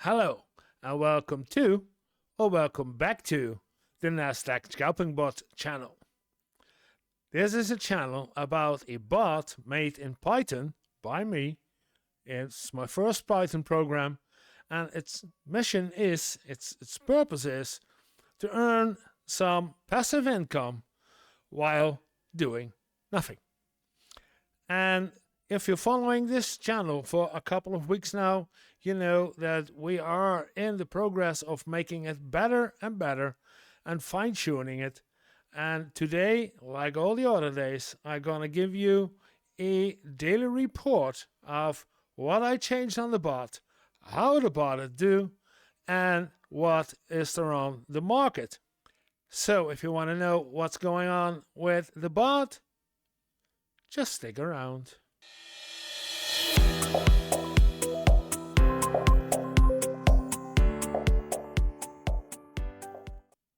Hello and welcome to, or welcome back to, the Nasdaq Scalping Bot channel. This is a channel about a bot made in Python by me. It's my first Python program, and its mission is, its purpose is to earn some passive income while doing nothing. And if you're following this channel for a couple of weeks now, you know that we are in the progress of making it better and better and fine-tuning it. And today, like all the other days, I'm gonna give you a daily report of what I changed on the bot, how the bot is do, and what is there on the market. So if you want to know what's going on with the bot, just stick around.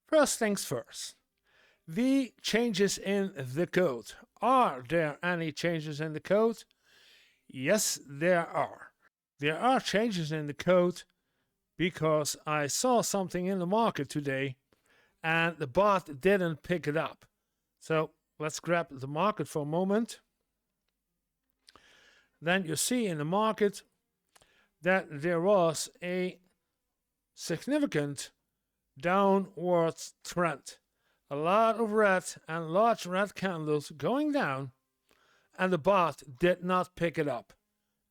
First things first, the changes in the code. Are there any changes in the code? Yes, there are. There are changes in the code because I saw something in the market today and the bot didn't pick it up. So let's grab the market for a moment. Then you see in the market that there was a significant downwards trend. A lot of red and large red candles going down, and the bot did not pick it up.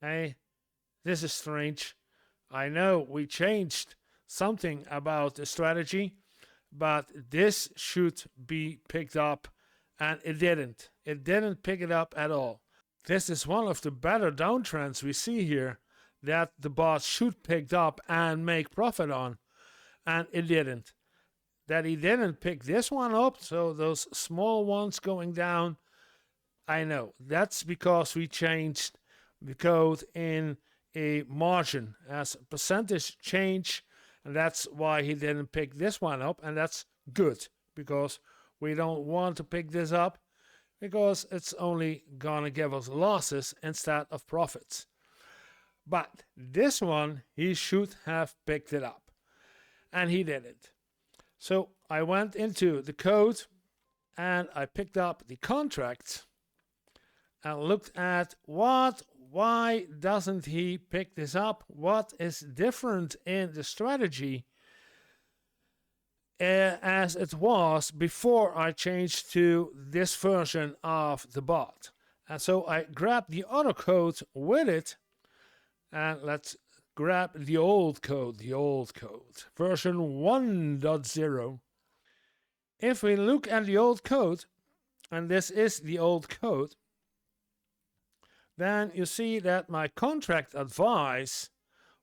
Hey, this is strange. I know we changed something about the strategy, but this should be picked up, and it didn't. It didn't pick it up at all. This is one of the better downtrends we see here that the bot should pick up and make profit on, and it didn't. That he didn't pick this one up, so those small ones going down, I know. That's because we changed the code in a margin as a percentage change, and that's why he didn't pick this one up, and that's good because we don't want to pick this up because it's only gonna give us losses instead of profits. But this one, he should have picked it up, and he didn't. So I went into the code and I picked up the contract and looked at why doesn't he pick this up? What is different in the strategy as it was before I changed to this version of the bot? And so I grabbed the other code with it, and let's grab the old code, version 1.0. If we look at the old code, and this is the old code, then you see that my contract advice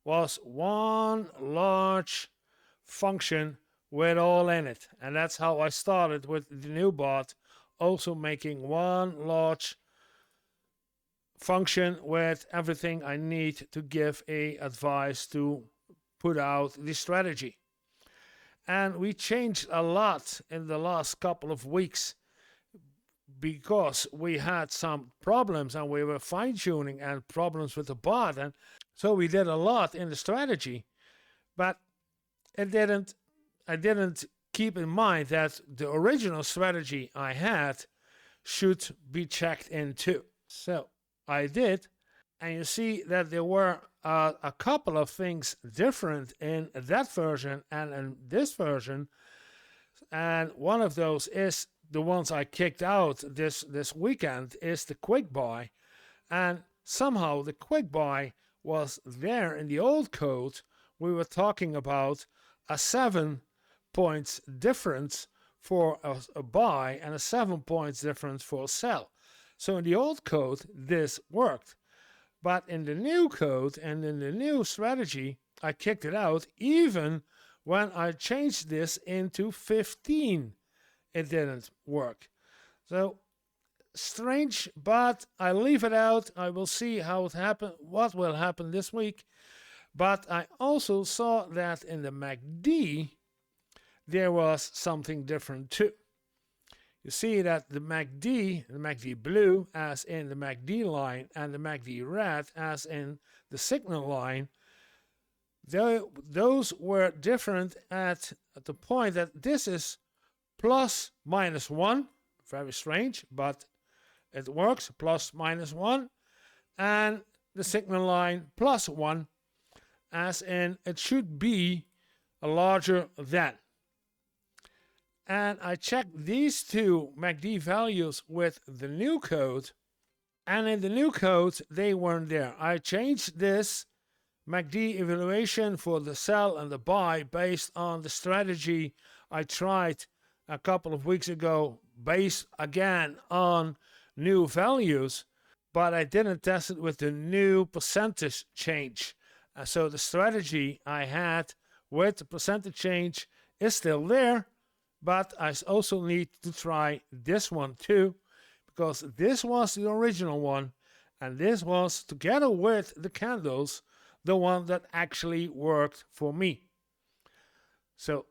was one large function with all in it. And that's how I started with the new bot, also making one large function with everything I need to give a advice to put out the strategy. And we changed a lot in the last couple of weeks because we had some problems and we were fine-tuning and problems with the bot, and so we did a lot in the strategy, but I didn't keep in mind that the original strategy I had should be checked into. So I did, and you see that there were a couple of things different in that version and in this version, and one of those is the ones I kicked out this weekend is the quick buy, and somehow the quick buy was there in the old code. We were talking about a 7 points difference for a buy and a 7 points difference for a sell. So in the old code, this worked. But in the new code and in the new strategy, I kicked it out even when I changed this into 15. It didn't work. So strange, but I leave it out. I will see how it happen, what will happen this week. But I also saw that in the MACD, there was something different too. You see that the MACD blue as in the MACD line and the MACD red as in the signal line those were different at the point that this is plus minus 1. Very strange, but it works. Plus minus 1. And the signal line plus 1, as in it should be a larger than. And I checked these two MACD values with the new code, and in the new code they weren't there. I changed this MACD evaluation for the sell and the buy based on the strategy I tried a couple of weeks ago, based again on new values, but I didn't test it with the new percentage change. So the strategy I had with the percentage change is still there, but I also need to try this one too, because this was the original one, and this was, together with the candles, the one that actually worked for me. So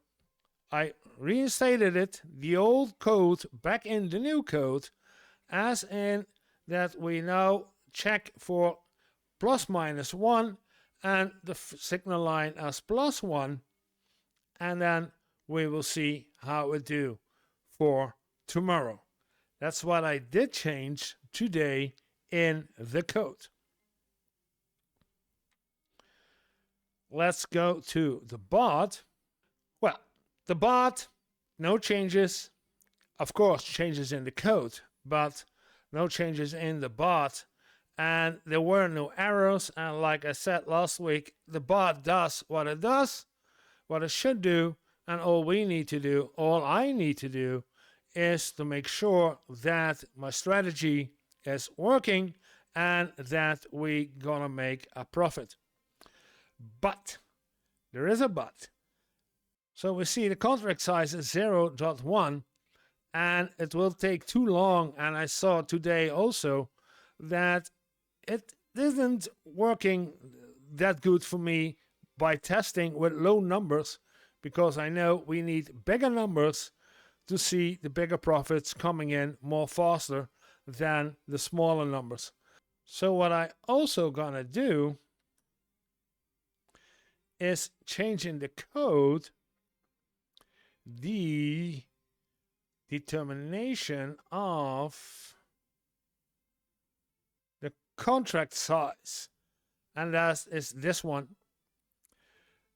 I reinstated it, the old code, back in the new code, as in that we now check for plus minus 1 and the signal line as plus 1, and then we will see how it do for tomorrow. That's what I did change today in the code. Let's go to the bot. Well, the bot, no changes. Of course, changes in the code, but no changes in the bot. And there were no errors. And like I said last week, the bot does, what it should do. And all I need to do, is to make sure that my strategy is working and that we gonna make a profit. But there is a but. So we see the contract size is 0.1, and it will take too long. And I saw today also that it isn't working that good for me by testing with low numbers, because I know we need bigger numbers to see the bigger profits coming in more faster than the smaller numbers. So what I also gonna do is change in the code the determination of the contract size, and that is this one.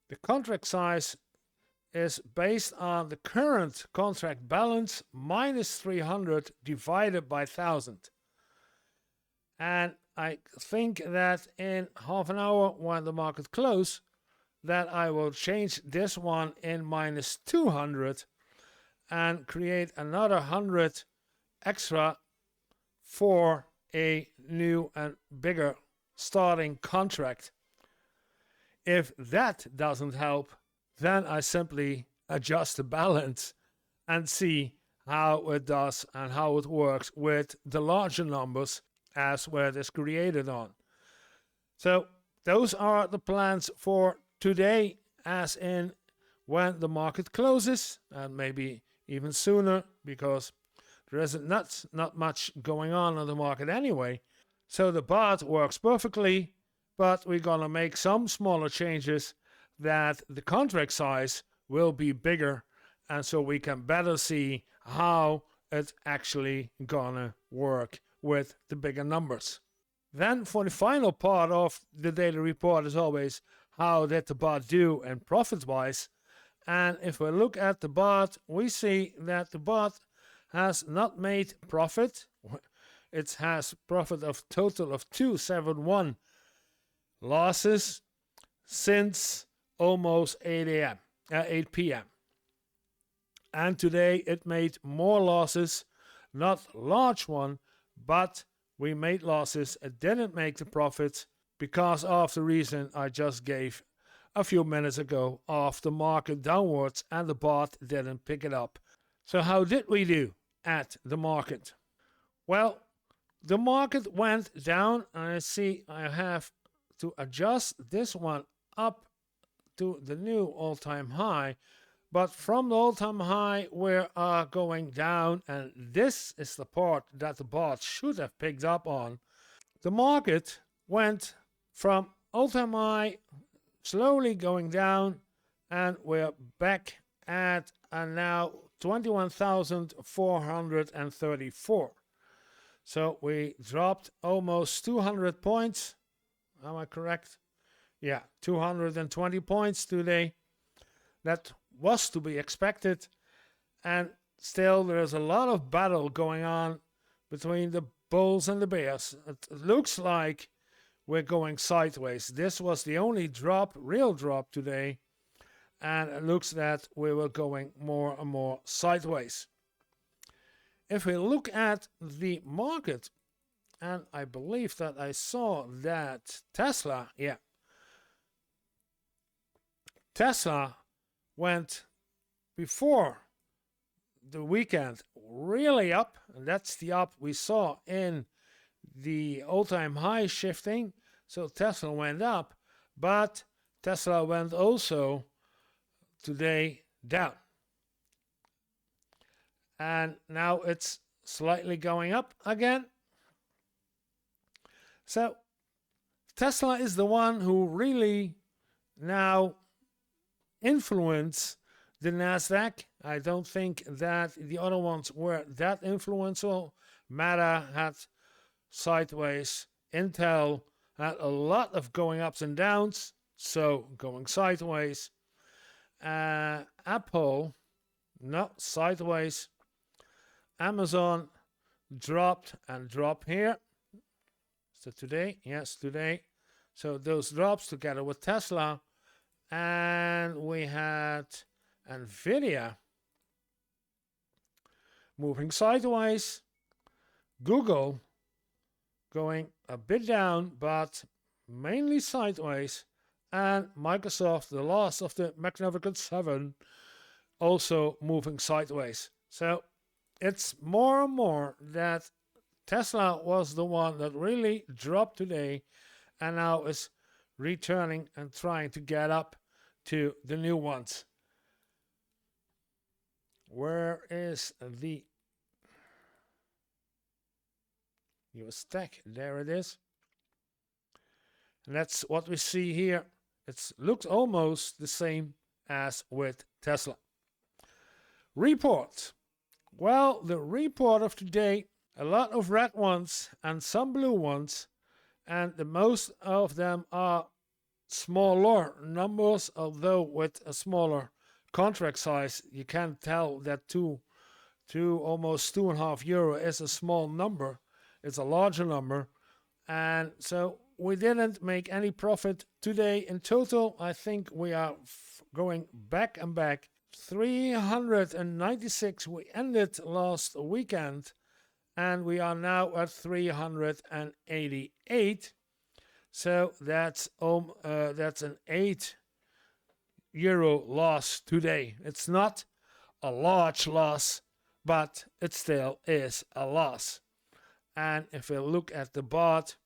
The contract size is based on the current contract balance minus 300 divided by 1000. And I think that in half an hour when the market closes, that I will change this one in minus 200 and create another 100 extra for a new and bigger starting contract. If that doesn't help, then I simply adjust the balance and see how it does and how it works with the larger numbers as where it is created on. So those are the plans for today, as in when the market closes, and maybe even sooner, because there isn't not much going on the market anyway. So the bot works perfectly, but we're gonna make some smaller changes that the contract size will be bigger, and so we can better see how it's actually gonna work with the bigger numbers. Then for the final part of the daily report, as always, how did the bot do and profit-wise? And if we look at the bot, we see that the bot has not made profit. It has profit of total of 271 losses since almost 8 p.m. And today it made more losses, not large one, but we made losses. It didn't make the profit because of the reason I just gave a few minutes ago of the market downwards, and the bot didn't pick it up. So how did we do at the market? Well, the market went down, and I see I have to adjust this one up to the new all-time high, but from the all-time high we are going down, and this is the part that the bot should have picked up on. The market went from all-time high slowly going down, and we're back at now 21,434. So we dropped almost 200 points. Am I correct? Yeah, 220 points today. That was to be expected. And still there's a lot of battle going on between the bulls and the bears. It looks like we're going sideways. This was the only real drop today. And it looks that we were going more and more sideways. If we look at the market, and I believe that I saw that Tesla went before the weekend really up, and that's the up we saw in the all-time high shifting. So Tesla went up, but Tesla went also today down, and now it's slightly going up again. So Tesla is the one who really now influence the Nasdaq. I don't think that the other ones were that influential. Meta had sideways. Intel had a lot of going ups and downs, so going sideways. Apple, not sideways. Amazon dropped and dropped here. So today, yes, today. So those drops together with Tesla. And we had Nvidia moving sideways. Google going a bit down, but mainly sideways. And Microsoft, the last of the Magnificent Seven, also moving sideways. So it's more and more that Tesla was the one that really dropped today and now is returning and trying to get up to the new ones. Where is the US tech? There it is. And that's what we see here. It looks almost the same as with Tesla. Report. Well, the report of today, a lot of red ones and some blue ones, and the most of them are smaller numbers, although with a smaller contract size, you can tell that almost €2.5 is a small number. It's a larger number. And so we didn't make any profit today. In total, I think we are going back and back. 396 we ended last weekend, and we are now at 388. So that's an €8 loss today. It's not a large loss, but it still is a loss. And if we look at the BOT,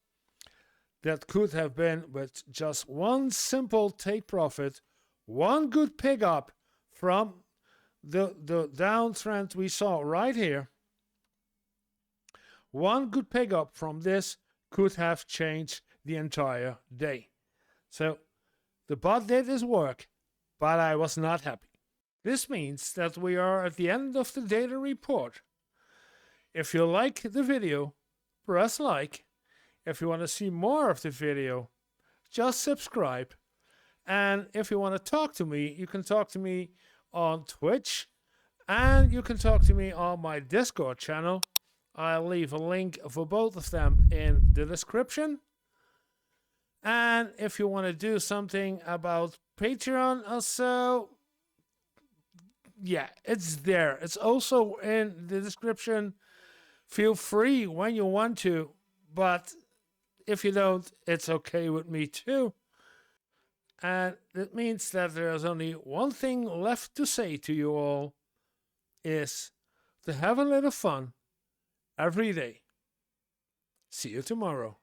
that could have been with just one simple take profit, one good pickup from the downtrend we saw right here. One good pickup from this could have changed the entire day. So the bot did his work, but I was not happy. This means that we are at the end of the daily report. If you like the video, press like. If you want to see more of the video, just subscribe. And if you want to talk to me, you can talk to me on Twitch, and you can talk to me on my Discord channel. I'll leave a link for both of them in the description. And if you want to do something about Patreon or so, yeah, it's there. It's also in the description. Feel free when you want to, but if you don't, it's okay with me too. And it means that there's only one thing left to say to you all, is to have a little fun every day. See you tomorrow.